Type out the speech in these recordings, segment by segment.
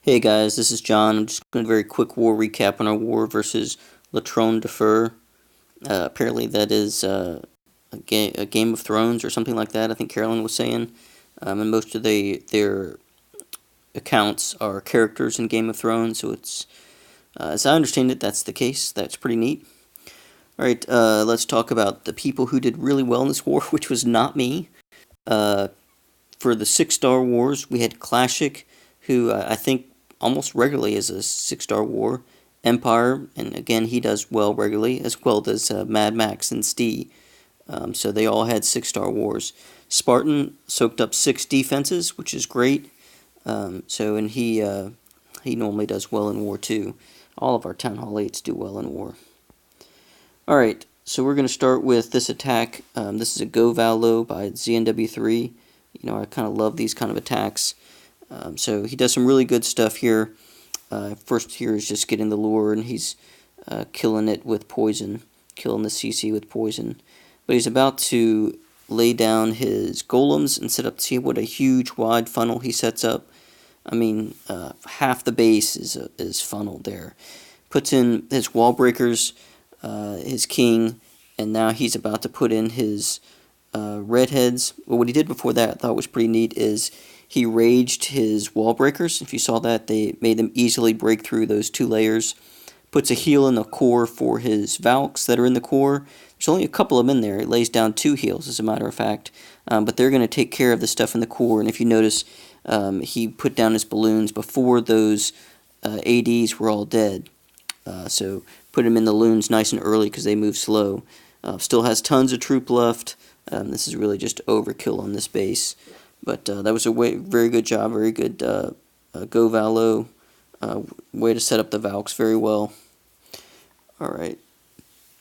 Hey guys, this is John. I'm just going to very quick war recap on our war versus Latron de Fer. Apparently that is a Game of Thrones or something like that. I think Carolyn was saying, and most of their accounts are characters in Game of Thrones. So it's as I understand it, that's the case. That's pretty neat. All right, let's talk about the people who did really well in this war, which was not me. Uh, for the 6-star wars, we had Classic, who I think almost regularly is a 6-star war. Empire, and again, he does well regularly, as well as Mad Max and Stee. So they all had 6-star wars. Spartan soaked up 6 defenses, which is great. And he normally does well in war too. All of our Town Hall 8s do well in war. Alright, so we're going to start with this attack. This is a Go Vallo by ZNW3. I kind of love these kind of attacks. So he does some really good stuff here. First here is just getting the lure, and he's killing it with poison, killing the CC with poison. But he's about to lay down his golems and set up. See what a huge wide funnel he sets up. I mean, half the base is funneled there. Puts in his wall breakers, his king, and now he's about to put in his redheads. Well, what he did before that I thought was pretty neat is he raged his wall breakers. If you saw that, they made them easily break through those 2 layers. Puts a heal in the core for his Valks that are in the core. There's only a couple of them in there. It lays down 2 heals, as a matter of fact. But they're going to take care of the stuff in the core. And if you notice, he put down his balloons before those ADs were all dead. So put him in the loons nice and early because they move slow. Still has tons of troop left. This is really just overkill on this base. But that was a very good job, very good Go Vallo way to set up the Valks very well. Alright,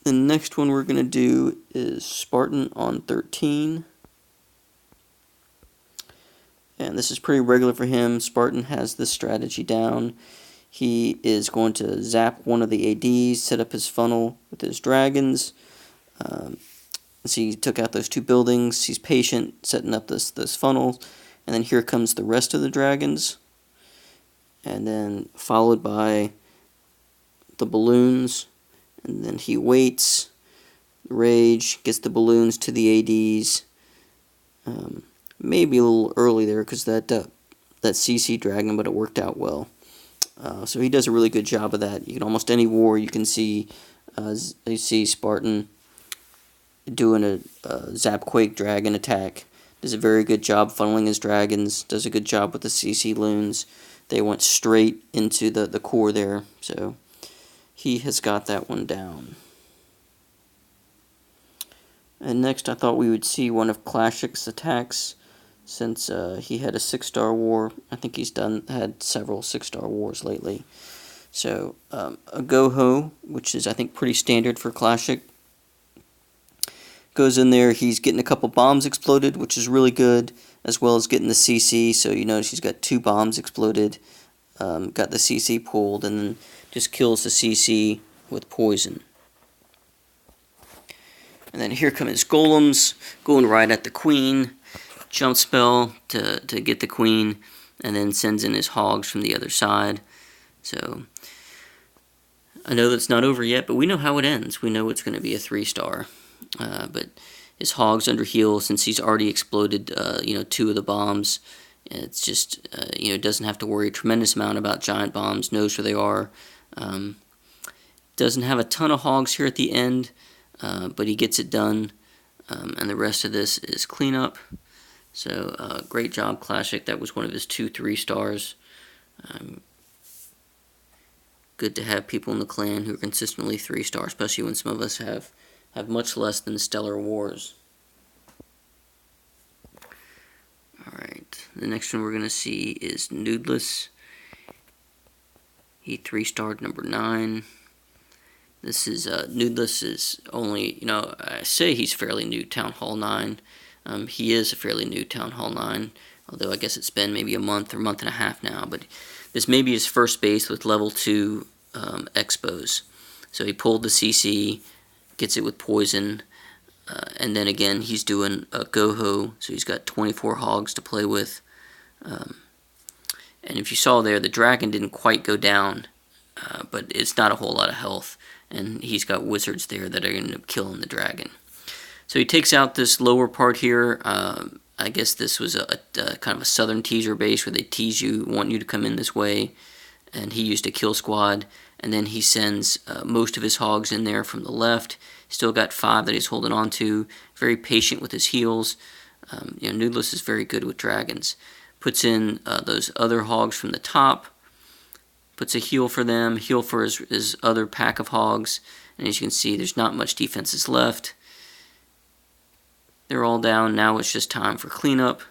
the next one we're going to do is Spartan on 13. And this is pretty regular for him. Spartan has this strategy down. He is going to zap one of the ADs, set up his funnel with his dragons. So he took out those 2 buildings. He's patient, setting up this funnel. And then here comes the rest of the dragons. And then followed by the balloons. And then he waits. Rage, gets the balloons to the ADs. Maybe a little early there because that CC dragon, but it worked out well. So he does a really good job of that. You can almost any war you can see, you see Spartan doing a Zapquake dragon attack. Does a very good job funneling his dragons. Does a good job with the CC loons. They went straight into the core there. So he has got that one down. And next I thought we would see one of Clashic's attacks. Since he had a 6-star war. I think he's had several 6-star wars lately. So a Goho, which is I think pretty standard for Classic, goes in there. He's getting a couple bombs exploded, which is really good, as well as getting the CC. So you notice he's got 2 bombs exploded, got the CC pulled, and then just kills the CC with poison. And then here come his golems, going right at the queen. Jump spell to get the queen, and then sends in his hogs from the other side. So I know that's not over yet, but we know how it ends. We know it's going to be a 3-star. But his hogs under heal, since he's already exploded 2 of the bombs. It's just doesn't have to worry a tremendous amount about giant bombs. Knows where they are. Doesn't have a ton of hogs here at the end, but he gets it done. And the rest of this is cleanup. So, great job, Classic. That was one of his 2 3-stars. Good to have people in the clan who are consistently 3-star, especially when some of us have much less than stellar wars. Alright, the next one we're going to see is Nudeless. He 3-starred number 9. This is, Nudeless is only, I say he's fairly new Town Hall 9. He is a fairly new Town Hall 9, although I guess it's been maybe a month or month and a half now, but this may be his first base with level 2 expos. So he pulled the CC, gets it with poison, and then again he's doing a Goho, so he's got 24 hogs to play with. And if you saw there, the dragon didn't quite go down, but it's not a whole lot of health. And he's got wizards there that are going to end up killing the dragon. So he takes out this lower part here. I guess this was a kind of a southern teaser base where they tease you, want you to come in this way. And he used a kill squad. And then he sends most of his hogs in there from the left. Still got 5 that he's holding on to. Very patient with his heals. Noodless is very good with dragons. Puts in those other hogs from the top. Puts a heal for them. Heal for his other pack of hogs. And as you can see, there's not much defenses left. They're all down. Now it's just time for cleanup.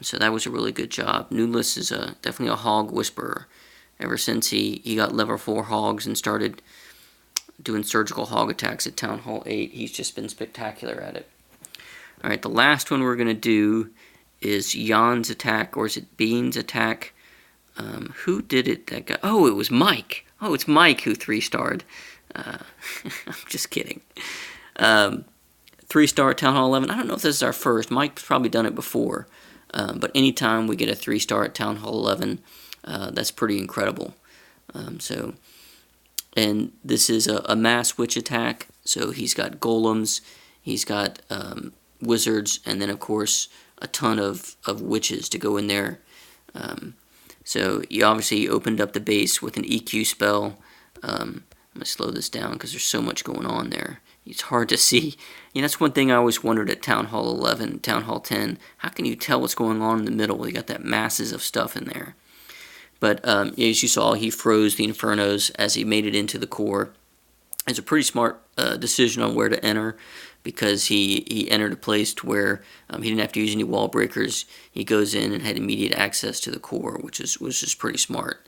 So that was a really good job. Noodless is definitely a hog whisperer. Ever since he got level 4 hogs and started doing surgical hog attacks at Town Hall 8, he's just been spectacular at it. Alright, the last one we're going to do is Jan's attack, or is it Bean's attack? Who did it? That guy? Oh, it was Mike. Oh, it's Mike who 3-starred. I'm just kidding. 3-star at Town Hall 11. I don't know if this is our first. Mike's probably done it before. But anytime we get a 3-star at Town Hall 11, that's pretty incredible. And this is a mass witch attack. So he's got golems, he's got wizards, and then of course a ton of witches to go in there. So he obviously opened up the base with an EQ spell. I'm going to slow this down because there's so much going on there. It's hard to see. That's one thing I always wondered at Town Hall 11, Town Hall 10. How can you tell what's going on in the middle? You got that masses of stuff in there. But as you saw, he froze the Infernos as he made it into the core. It's a pretty smart decision on where to enter, because he entered a place to where he didn't have to use any wall breakers. He goes in and had immediate access to the core, which was just pretty smart.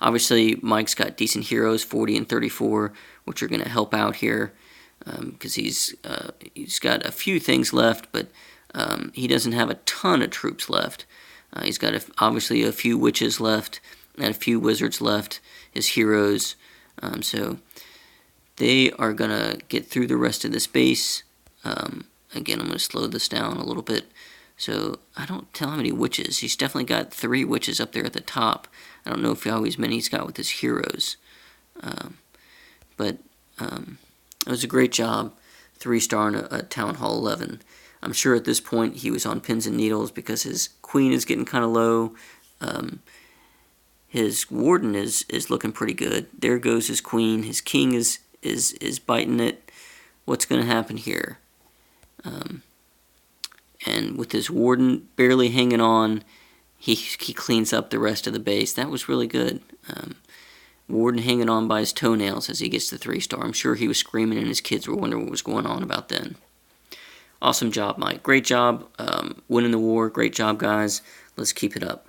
Obviously, Mike's got decent heroes, 40 and 34, which are going to help out here, because he's got a few things left, but he doesn't have a ton of troops left. He's got obviously a few witches left and a few wizards left, his heroes. So they are going to get through the rest of this base. Again, I'm going to slow this down a little bit. So I don't tell how many witches. He's definitely got 3 witches up there at the top. I don't know if how many he's got with his heroes. But it was a great job. 3-star at Town Hall 11. I'm sure at this point he was on pins and needles because his queen is getting kind of low. His warden is looking pretty good. There goes his queen. His king is biting it. What's going to happen here? And with his warden barely hanging on, he cleans up the rest of the base. That was really good. Warden hanging on by his toenails as he gets to 3-star. I'm sure he was screaming and his kids were wondering what was going on about then. Awesome job, Mike. Great job winning the war. Great job, guys. Let's keep it up.